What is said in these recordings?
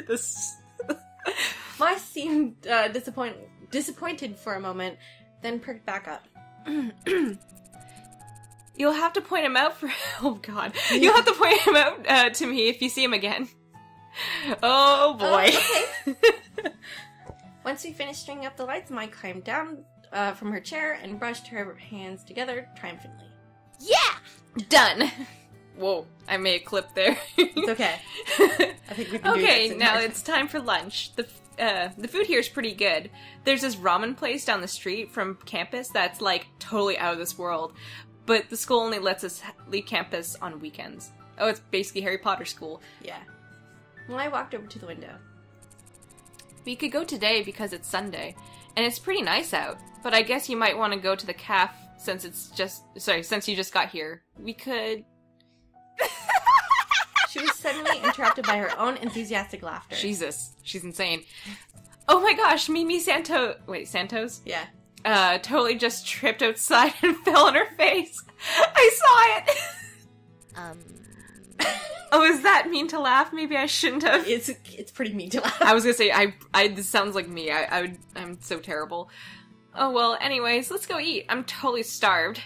This. Ma seemed disappointed for a moment, then perked back up. You'll have to point him out for... Oh, God. You'll have to point him out to me if you see him again. Oh, boy. Okay. Once we finished stringing up the lights, Mai climbed down from her chair and brushed her hands together triumphantly. Yeah! Done! Whoa, I made a clip there. It's okay. I think we can do Okay, this now it's time for lunch. The food here is pretty good. There's this ramen place down the street from campus that's, like, totally out of this world. But the school only lets us leave campus on weekends. Oh, it's basically Harry Potter school. Yeah. Well, I walked over to the window. We could go today because it's Sunday, and it's pretty nice out. But I guess you might want to go to the caf since since you just got here. We could... She was suddenly interrupted by her own enthusiastic laughter. Jesus, she's insane. Oh my gosh, Mimi Santos? Yeah. Totally just tripped outside and fell on her face. I saw it! Oh, is that mean to laugh? Maybe I shouldn't have. It's pretty mean to laugh. I was gonna say, this sounds like me. I'm so terrible. Oh well, anyways, let's go eat. I'm totally starved.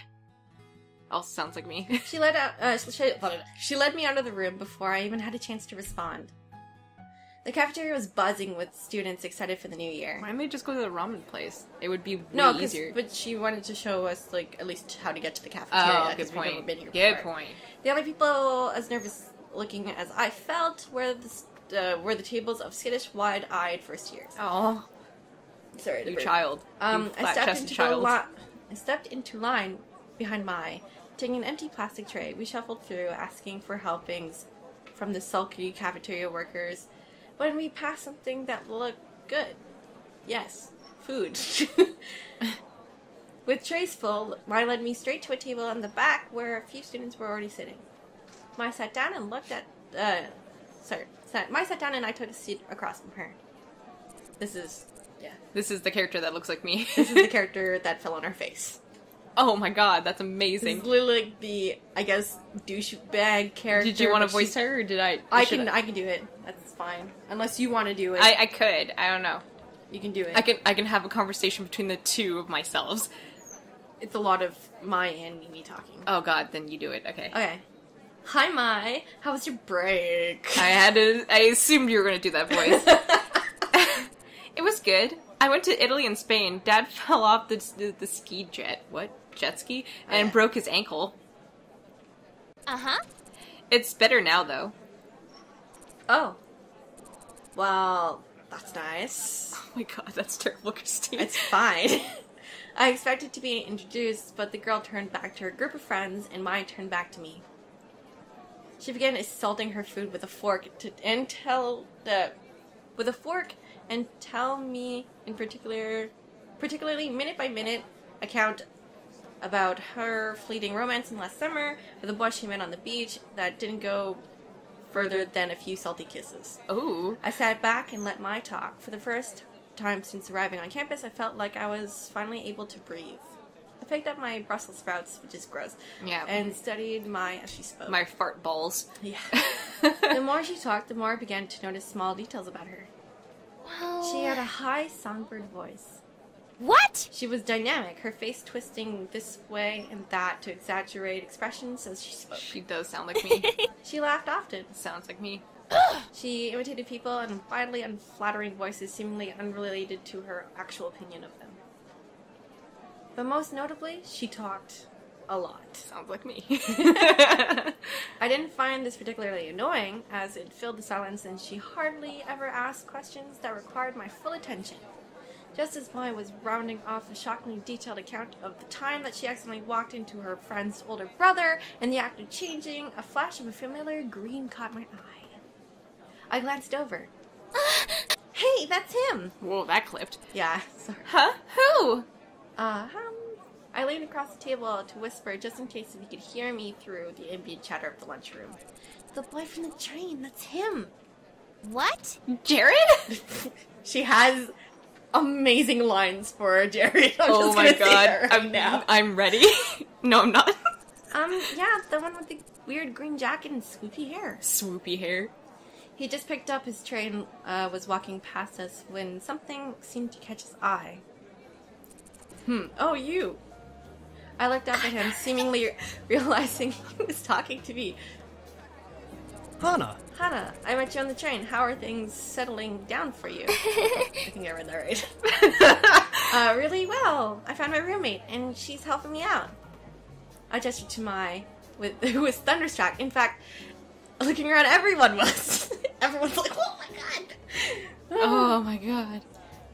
Also sounds like me. She led me out of the room before I even had a chance to respond. The cafeteria was buzzing with students excited for the new year. Why don't they just go to the ramen place? It would be easier. But she wanted to show us, like, at least how to get to the cafeteria. Oh, good point. Good point. The only people as nervous looking as I felt were the tables of skittish, wide-eyed first years. Oh, sorry, you child. I stepped into line behind Mai, taking an empty plastic tray. We shuffled through, asking for helpings from the sulky cafeteria workers. When we passed something that looked good. Yes, food. With trays full, Mai led me straight to a table in the back where a few students were already sitting. Mai sat down and looked at... Mai sat down and I took a seat across from her. This is the character that looks like me. This is the character that fell on her face. Oh my god, that's amazing. This is literally like the, I guess, douchebag character. Did you want to voice her, or did I? I can do it. That's fine. Unless you want to do it. I could. I don't know. You can do it. I can have a conversation between the two of myselves. It's a lot of Mai and Mimi talking. Oh god, then you do it. Okay. Okay. Hi Mai, how was your break? I assumed you were going to do that voice. It was good. I went to Italy and Spain. Dad fell off the ski jet. What? Jet ski? And broke his ankle. Uh-huh. It's better now, though. Oh. Well, that's nice. Oh my god, that's terrible, Christine. It's fine. I expected to be introduced, but the girl turned back to her group of friends, and Mai turned back to me. She began assaulting her food with a fork and tell me in particularly minute by minute account about her fleeting romance in last summer with a boy she met on the beach that didn't go further than a few salty kisses. Ooh. I sat back and let Mai talk. For the first time since arriving on campus, I felt like I was finally able to breathe. I picked up my Brussels sprouts, which is gross, and studied Mai as she spoke. My fart balls. Yeah. The more she talked, the more I began to notice small details about her. Well... She had a high, songbird voice. What? She was dynamic, her face twisting this way and that to exaggerate expressions as she spoke. She does sound like me. She laughed often. Sounds like me. She imitated people in wildly unflattering voices seemingly unrelated to her actual opinion of them. But most notably, she talked a lot. Sounds like me. I didn't find this particularly annoying, as it filled the silence and she hardly ever asked questions that required my full attention. Just as Mai was rounding off a shockingly detailed account of the time that she accidentally walked into her friend's older brother in the act of changing, a flash of a familiar green caught my eye. I glanced over. Hey, that's him! Whoa, that clipped. Yeah, sorry. Huh? Who? I leaned across the table to whisper just in case if he could hear me through the ambient chatter of the lunchroom. The boy from the train, that's him! What? Jared? She has amazing lines for Jared. Oh my god, I'm ready. No, I'm not. Yeah, the one with the weird green jacket and swoopy hair. Swoopy hair. He just picked up his tray and was walking past us when something seemed to catch his eye. Oh, you. I looked up at him, seemingly realizing he was talking to me. Hana. Hana, I met you on the train. How are things settling down for you? I think I read that right. Really well. I found my roommate, and she's helping me out. I gestured to Mai, who was thunderstruck. In fact, looking around, everyone was. Everyone's like, oh my god! Oh my god.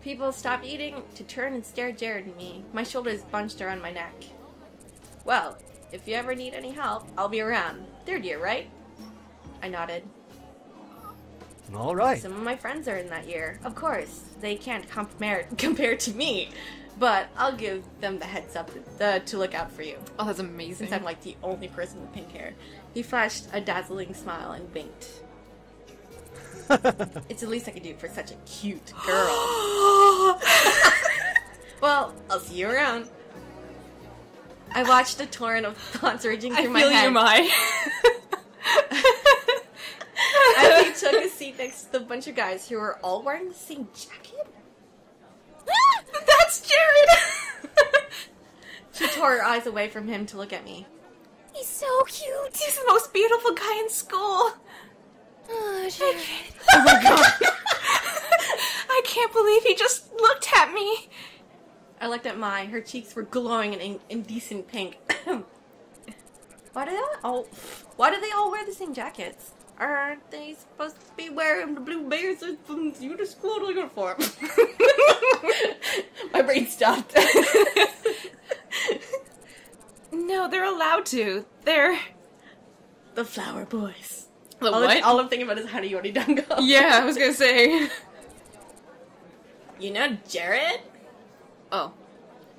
People stopped eating to turn and stare at Jared and me, my shoulders bunched around my neck. Well, if you ever need any help, I'll be around. Third year, right? I nodded. All right. Some of my friends are in that year. Of course, they can't compare to me, but I'll give them the heads up to look out for you. Oh, that's amazing. Since I'm like the only person with pink hair. He flashed a dazzling smile and winked. It's the least I could do for such a cute girl. Well, I'll see you around. I watched a torrent of thoughts raging through my head. I feel you, Mai. As he took a seat next to the bunch of guys who were all wearing the same jacket. That's Jared! She tore her eyes away from him to look at me. He's so cute. He's the most beautiful guy in school. Oh, Jared. Oh my god. I can't believe he just looked at me. I looked at Mai. Her cheeks were glowing in indecent pink. Why do they all wear the same jackets? Aren't they supposed to be wearing the blue bears from the school uniform? My brain stopped. No, they're allowed to. They're... The flower boys. The all what? All I'm thinking about is Honey Yoni Dango. Yeah, I was gonna say. You know Jared? Oh.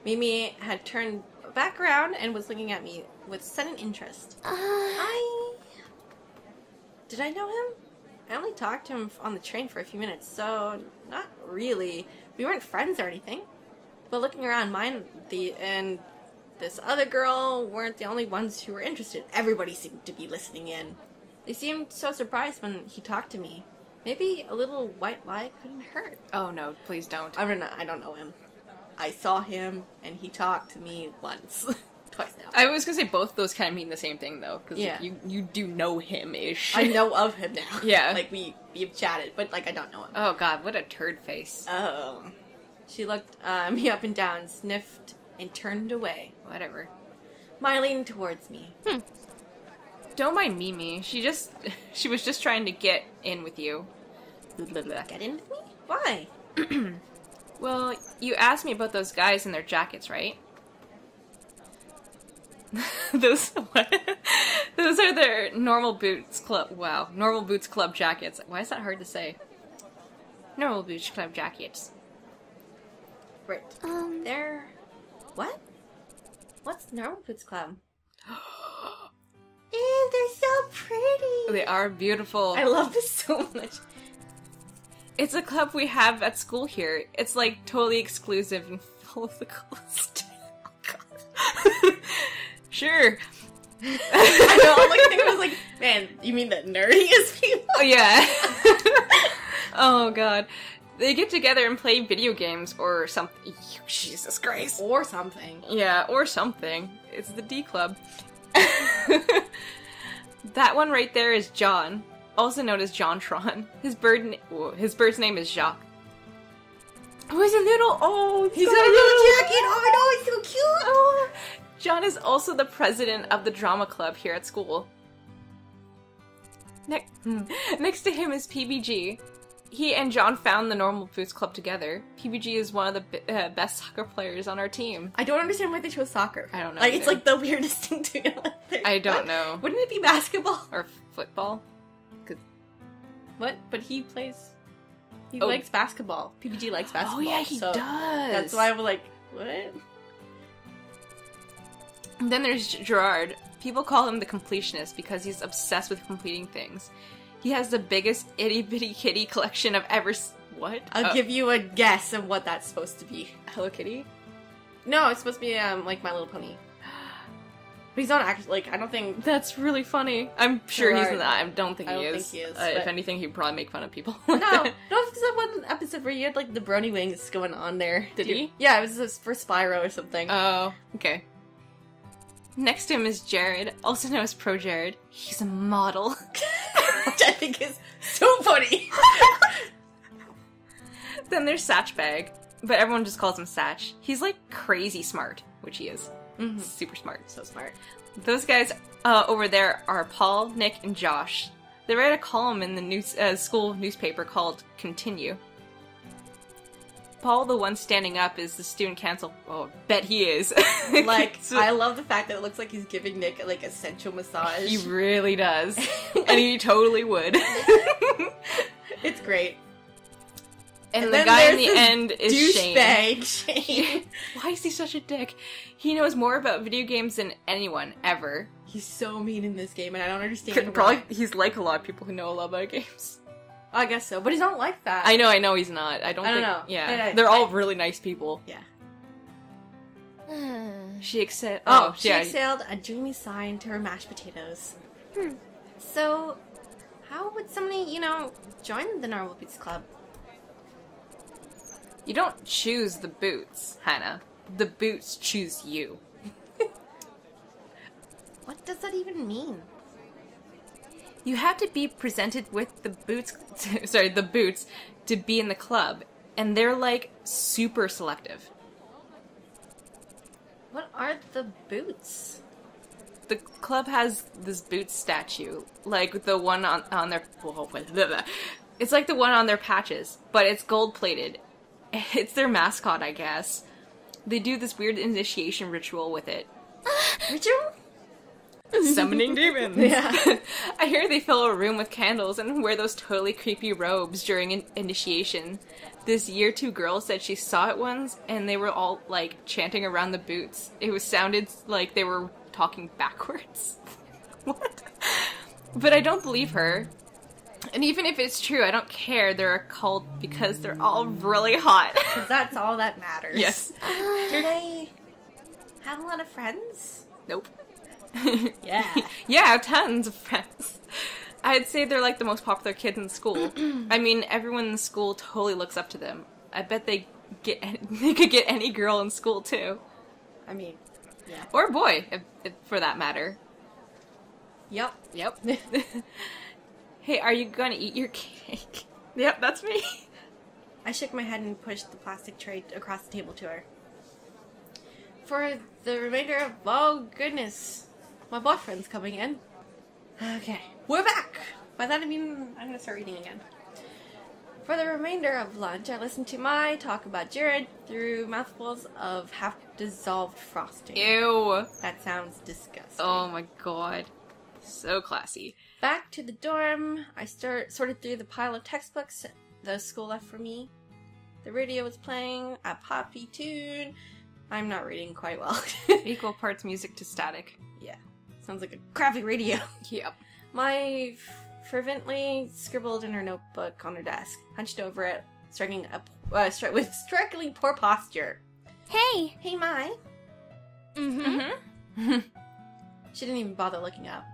Mimi had turned back around and was looking at me with sudden interest. Did I know him? I only talked to him on the train for a few minutes, so not really. We weren't friends or anything. But looking around, mine and this other girl weren't the only ones who were interested. Everybody seemed to be listening in. They seemed so surprised when he talked to me. Maybe a little white lie couldn't hurt. Oh no, please don't. I don't know him. I saw him, and he talked to me once. Twice now. I was gonna say both those kind of mean the same thing, though, because Yeah. you do know him-ish. I know of him now. Yeah. Like, we've chatted, but, like, I don't know him. Oh god, what a turd face. Oh. She looked me up and down, sniffed, and turned away. Whatever. Mai leaned towards me. Don't mind Mimi. She was just trying to get in with you. Get in with me? Why? Well, you asked me about those guys in their jackets, right? Those what? Those are their normal boots club. Wow, normal boots club jackets. Why is that hard to say? Normal boots club jackets. Right. They're... What? What's Normal Boots Club? Ew, they're so pretty! They are beautiful. I love this so much. It's a club we have at school here. It's like totally exclusive and full of the coolest. Oh god. Sure. I know, I'm like thinking, I was like, man, you mean the nerdiest people? Oh yeah. Oh god. They get together and play video games or something. Jesus Christ. Or something. Yeah, or something. It's the D Club. That one right there is John, also known as Jontron. His bird's name is Jacques. Oh, he's a little... He's got a little jacket! Oh, I know, he's so cute! Oh. John is also the president of the drama club here at school. Next to him is PBG. He and John found the Normal Boots Club together. PBG is one of the best soccer players on our team. I don't understand why they chose soccer. I don't know Like, either. it's like the weirdest thing to do. I don't know. Wouldn't it be basketball? Or football. What? But he plays... He Oh. likes basketball. PBG likes basketball. Oh yeah, he so does. That's why I'm like, what? And then there's Gerard. People call him the completionist because he's obsessed with completing things. He has the biggest itty-bitty kitty collection I've ever What? I'll give you a guess of what that's supposed to be. Hello Kitty? No, it's supposed to be, like My Little Pony. But he's not actually, like, I don't think... That's really funny. I'm sure he's not. I don't think he is. Think he is, If anything, he'd probably make fun of people. No, there's that one episode where you had, like, the brony wings going on there. Did he? Yeah, it was for Spyro or something. Oh, okay. Next to him is Jared, also known as Pro Jared. He's a model. Which I think is so funny. Then there's Satchbag, but everyone just calls him Satch. He's, like, crazy smart, which he is. Mm-hmm. Super smart. So smart. Those guys over there are Paul, Nick, and Josh. They write a column in the school newspaper called Continue. Paul, the one standing up, is the student council. Oh, bet he is. Like, I love the fact that it looks like he's giving Nick, like, a sensual massage. He really does. And he totally would. It's great. And the guy in the end is douchebag Shane. Why is he such a dick? He knows more about video games than anyone, ever. He's so mean in this game, and I don't understand Probably he's like a lot of people who know a lot about games. I guess so, but he's not like that. I know he's not. I don't know. Yeah. They're all really nice people. Yeah. She exhaled a dreamy sigh into her mashed potatoes. So, how would somebody, join the Normal Boots Club? You don't choose the boots, Hannah. The boots choose you. What does that even mean? You have to be presented with the boots to be in the club, and they're, like, super selective. What are the boots? The club has this boots statue, like the one on their... It's like the one on their patches, but it's gold-plated. It's their mascot, I guess. They do this weird initiation ritual with it. Ritual? Summoning demons. Yeah. I hear they fill a room with candles and wear those totally creepy robes during an initiation. This year 2 girl said she saw it once, and they were all, like, chanting around the boots. It sounded like they were talking backwards. What? But I don't believe her. And even if it's true, I don't care. They're a cult because they're all really hot. Because that's all that matters. Yes. Do they have a lot of friends? Nope. Yeah. Yeah, tons of friends. I'd say they're like the most popular kids in school. I mean, everyone in the school totally looks up to them. I bet they could get any girl in school too. I mean, yeah. Or boy, if for that matter. Yep. Hey, are you gonna eat your cake? Yep, that's me. I shook my head and pushed the plastic tray across the table to her. For the remainder of... Oh, goodness. My boyfriend's coming in. Okay. We're back! By that I mean I'm gonna start reading again. For the remainder of lunch, I listened to my talk about Jared through mouthfuls of half-dissolved frosting. Ew. That sounds disgusting. Oh my god. So classy. Back to the dorm, I sorted through the pile of textbooks the school left for me. The radio was playing a poppy tune. I'm not reading quite well. Equal parts music to static. Yeah. Sounds like a crappy radio. Yep. My fervently scribbled in her notebook on her desk, hunched over it, with strikingly poor posture. Hey! Hey, Mai. Mm-hmm. She didn't even bother looking up.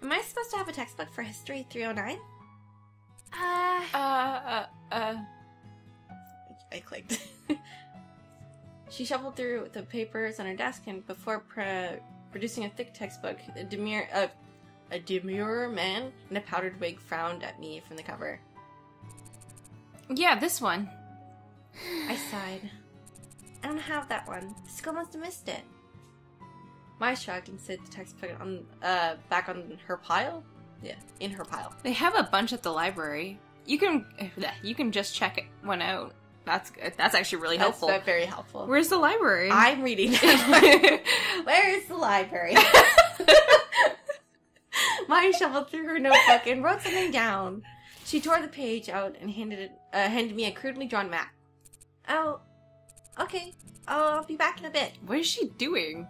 Am I supposed to have a textbook for History 309? I clicked. She shuffled through the papers on her desk, and before producing a thick textbook, a demure man in a powdered wig frowned at me from the cover. Yeah, this one. I sighed. I don't have that one. School must have missed it. Mai shrugged and set the textbook back on her pile. Yeah, in her pile. They have a bunch at the library. You can just check one out. That's actually really helpful. That's very helpful. Where's the library? I'm reading it. Where is the library? Mai shuffled through her notebook and wrote something down. She tore the page out and handed me a crudely drawn map. Oh, okay. I'll be back in a bit. What is she doing?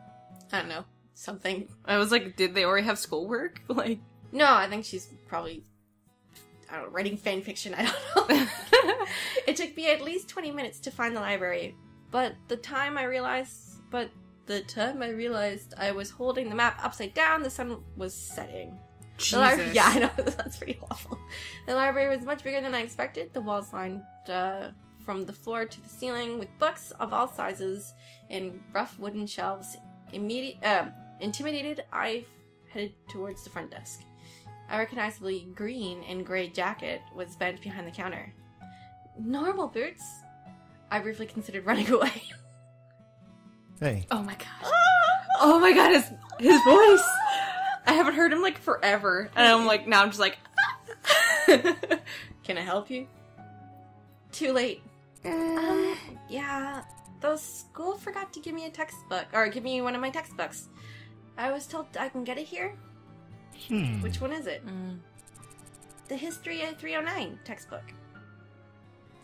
I don't know. Something. I was like, did they already have schoolwork? Like, no, I think she's probably, I don't know, writing fan fiction. I don't know. It took me at least 20 minutes to find the library, but the time I realized the time I realized I was holding the map upside down, the sun was setting. Jesus. Yeah, I know, that's pretty awful. The library was much bigger than I expected. The walls lined from the floor to the ceiling with books of all sizes in rough wooden shelves. Intimidated, I headed towards the front desk. A recognizably green and gray jacket was bent behind the counter. Normal boots? I briefly considered running away. Hey. Oh my god. Oh my god, his voice. I haven't heard him like forever. And I'm like, now I'm just like, Can I help you? Too late. Yeah, the school forgot to give me a textbook, or give me one of my textbooks. I was told I can get it here. Which one is it? The History of 309 textbook.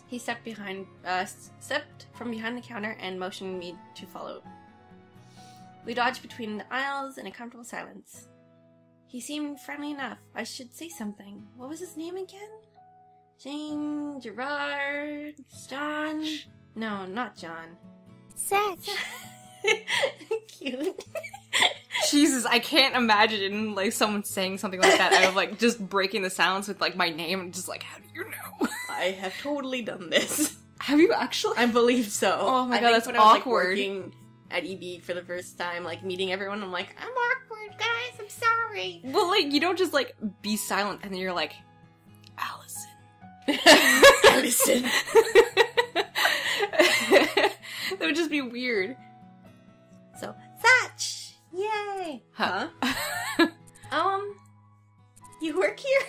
He stepped from behind the counter and motioned me to follow. We dodged between the aisles in a comfortable silence. He seemed friendly enough. I should say something. What was his name again? Jane, Gerard, John? No, not John. Satch. Cute. Jesus, I can't imagine like someone saying something like that out of like just breaking the silence with like my name and just like, how do you know? I have totally done this. Have you actually? I believe so. Oh my I god, think that's when I was, awkward. working at EB for the first time, like meeting everyone, I'm like, I'm awkward, guys. I'm sorry. Well, like you don't just like be silent and then you're like, Allison. Allison. That would just be weird. So, Satch! Yay! Huh? You work here?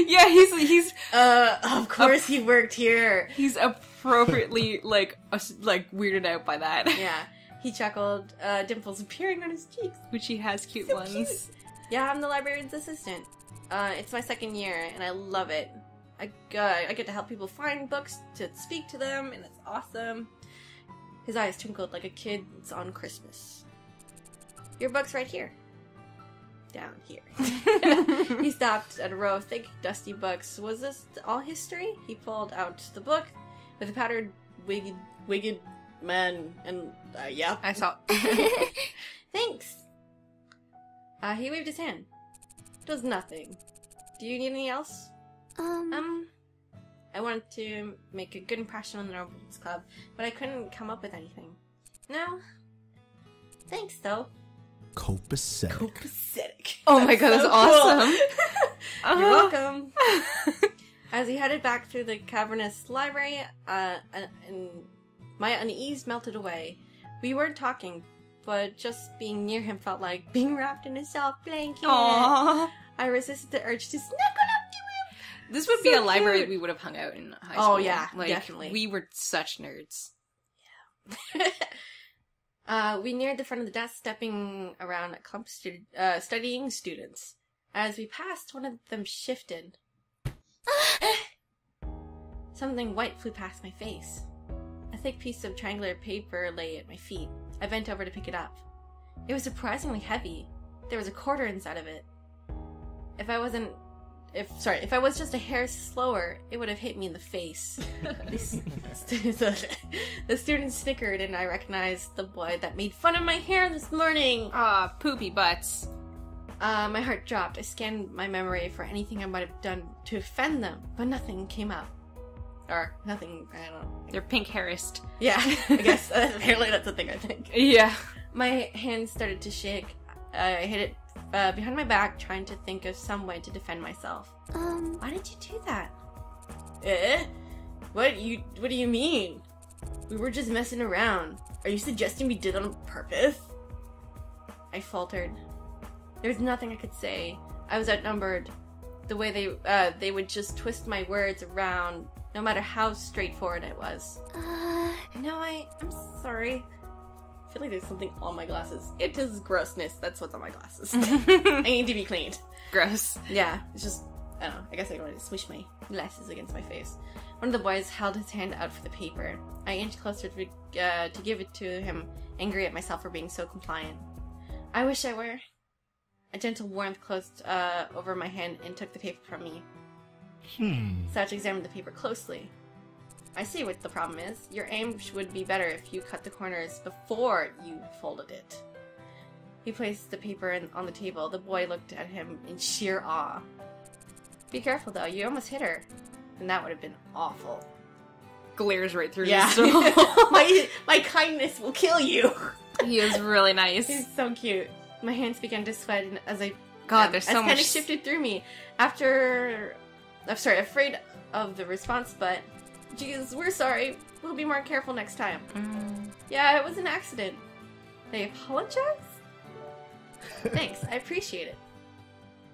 Yeah, he's Of course he worked here. he's appropriately like weirded out by that. Yeah. He chuckled, dimples appearing on his cheeks. Which he has cute So ones. cute. Yeah, I'm the librarian's assistant. It's my second year, and I love it. I get to help people find books, to speak to them, and it's awesome. His eyes twinkled like a kid's on Christmas. Your book's right here. Down here. He stopped at a row of thick, dusty books. Was this all history? He pulled out the book with a powdered, wigged man, and, yeah. I saw. Thanks. He waved his hand. It was nothing. Do you need anything else? I wanted to make a good impression on the Nobles Club, but I couldn't come up with anything. No. Thanks, though. Copacetic. Copacetic. Oh my god, that's so awesome. Cool. You're welcome. As he headed back through the cavernous library, and my unease melted away. We weren't talking, but just being near him felt like being wrapped in a soft blanket. Aww. I resisted the urge to snuggle up to him. This would be So a library cute. we would have hung out in high school. Oh, yeah, like, definitely. We were such nerds. We neared the front of the desk, stepping around a clump of studying students. As we passed, one of them shifted. Something white flew past my face. A thick piece of triangular paper lay at my feet. I bent over to pick it up. It was surprisingly heavy. There was a quarter inside of it. If I was just a hair slower, it would have hit me in the face. The student snickered, and I recognized the boy that made fun of my hair this morning. Poopy butts. My heart dropped. I scanned my memory for anything I might have done to offend them, but nothing came up. Or nothing, I don't know. They're pink hairist. Yeah, I guess. Apparently that's a thing, I think. Yeah. My hands started to shake. I hid it behind my back, trying to think of some way to defend myself. Why did you do that? What do you mean? We were just messing around. Are you suggesting we did it on purpose? I faltered. There was nothing I could say. I was outnumbered. The way they would just twist my words around, no matter how straightforward it was. No, I'm sorry. I feel like there's something on my glasses. It is grossness. That's what's on my glasses. I need to be cleaned. Gross. Yeah, it's just, I don't know. I guess I want to swish my glasses against my face. One of the boys held his hand out for the paper. I inched closer to give it to him, angry at myself for being so compliant. I wish I were. A gentle warmth closed over my hand and took the paper from me. Satch examined the paper closely. I see what the problem is. Your aim would be better if you cut the corners before you folded it. He placed the paper on the table. The boy looked at him in sheer awe. Be careful, though. You almost hit her. And that would have been awful. Glares right through Yeah. his soul. my kindness will kill you. He is really nice. He's so cute. My hands began to sweat as I... God, there's so much... panic shifted through me. Afraid of the response, but... Geez, we're sorry. We'll be more careful next time. Yeah, it was an accident. They apologize? Thanks, I appreciate it.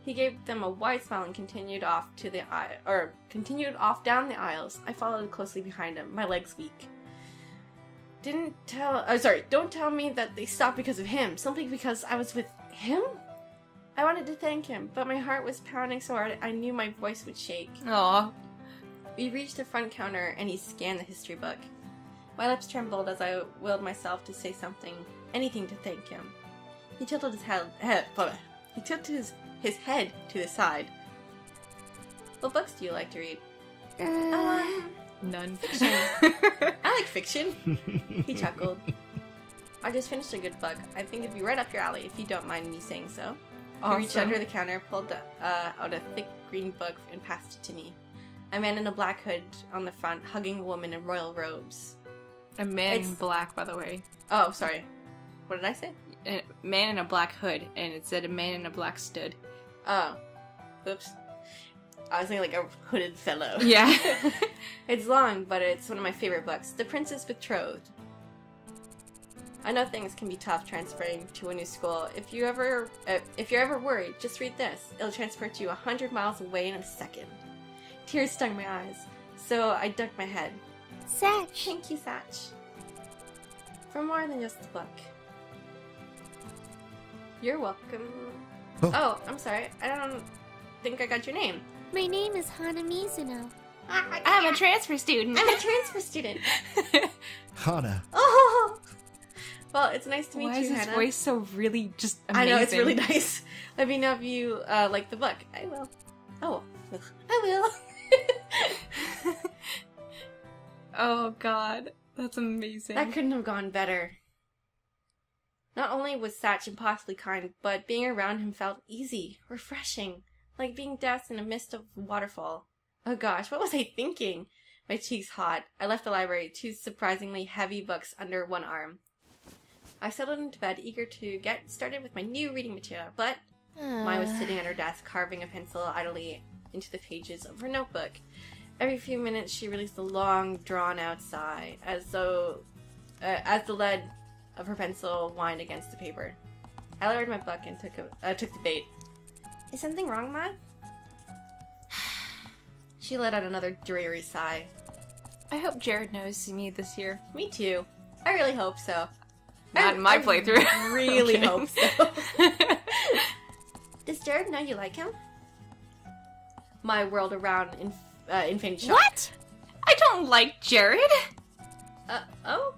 He gave them a wide smile and continued off down the aisles. I followed closely behind him, my legs weak. Don't tell me that they stopped because of him. Simply because I was with him? I wanted to thank him, but my heart was pounding so hard I knew my voice would shake. Aww. We reached the front counter and he scanned the history book. My lips trembled as I willed myself to say anything to thank him. He tilted his head to the side. What books do you like to read? None. Fiction. I like fiction. He chuckled. I just finished a good book. I think it'd be right up your alley if you don't mind me saying so. He reached under the counter, pulled out a thick green book, and passed it to me. A man in a black hood on the front, hugging a woman in royal robes. A man in black, by the way. Oh, sorry. What did I say? A man in a black hood, and it said a man in a black stood. Oh. Oops. I was thinking like a hooded fellow. Yeah. It's long, but it's one of my favorite books. The Princess Betrothed. I know things can be tough transferring to a new school. If you're ever worried, just read this. It'll transport you 100 miles away in a second. Tears stung my eyes, so I ducked my head. Satch. Thank you, Satch. For more than just the book. You're welcome. Oh, I'm sorry. I don't think I got your name. My name is Hana Mizuno. I'm a transfer student. I'm a transfer student. Hana. Oh! Well, it's nice to meet Why you, is his Hannah. voice so really just amazing? I know, it's really nice. Let me know if you like the book. I will. Oh, I will. Oh god, that's amazing. That couldn't have gone better. Not only was Satch impossibly kind, but being around him felt easy, refreshing, like being doused in a mist of waterfall. Oh gosh, what was I thinking? My cheeks hot. I left the library, 2 surprisingly heavy books under one arm. I settled into bed, eager to get started with my new reading material, but Maya was sitting at her desk, carving a pencil idly into the pages of her notebook. Every few minutes, she released a long, drawn-out sigh, as the lead of her pencil whined against the paper. I lowered my book and took the bait. Is something wrong, Ma? She let out another dreary sigh. I hope Jared knows me this year. Me too. I really hope so. Not in my playthrough. I really I'm hope so. Does Jared know you like him? My whirled around in faint shock. What? I don't like Jared. Oh?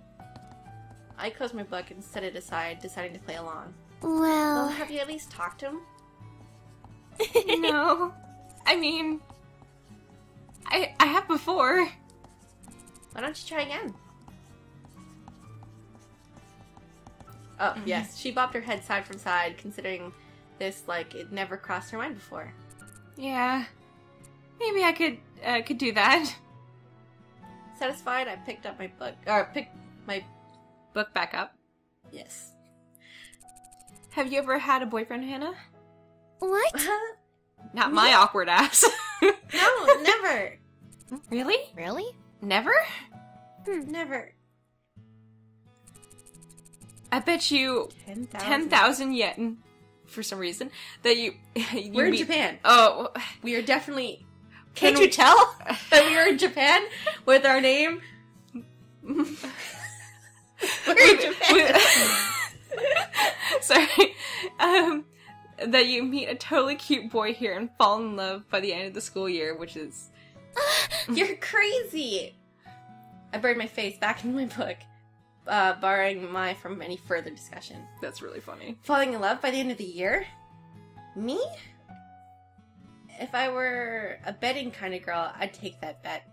I closed my book and set it aside, deciding to play along. Well, Well, have you at least talked to him? No. I mean, I have before. Why don't you try again? Oh, yes. She bobbed her head side from side, considering this like it never crossed her mind before. Yeah. Maybe I could do that. Satisfied, I picked up my book. Book back up. Yes. Have you ever had a boyfriend, Hannah? what? Not my awkward ass. No, never. Really? Really? Never? Never. I bet you 10,000 yen, for some reason, that you We're in meet- Japan. Oh, We are definitely... Can Can't we- you tell that we are in Japan with our name? We're in Japan. Sorry. That you meet a totally cute boy here and fall in love by the end of the school year, which is... You're crazy. I buried my face back into my book, barring Mai from any further discussion. That's really funny. Falling in love by the end of the year? Me? If I were a betting kind of girl, I'd take that bet.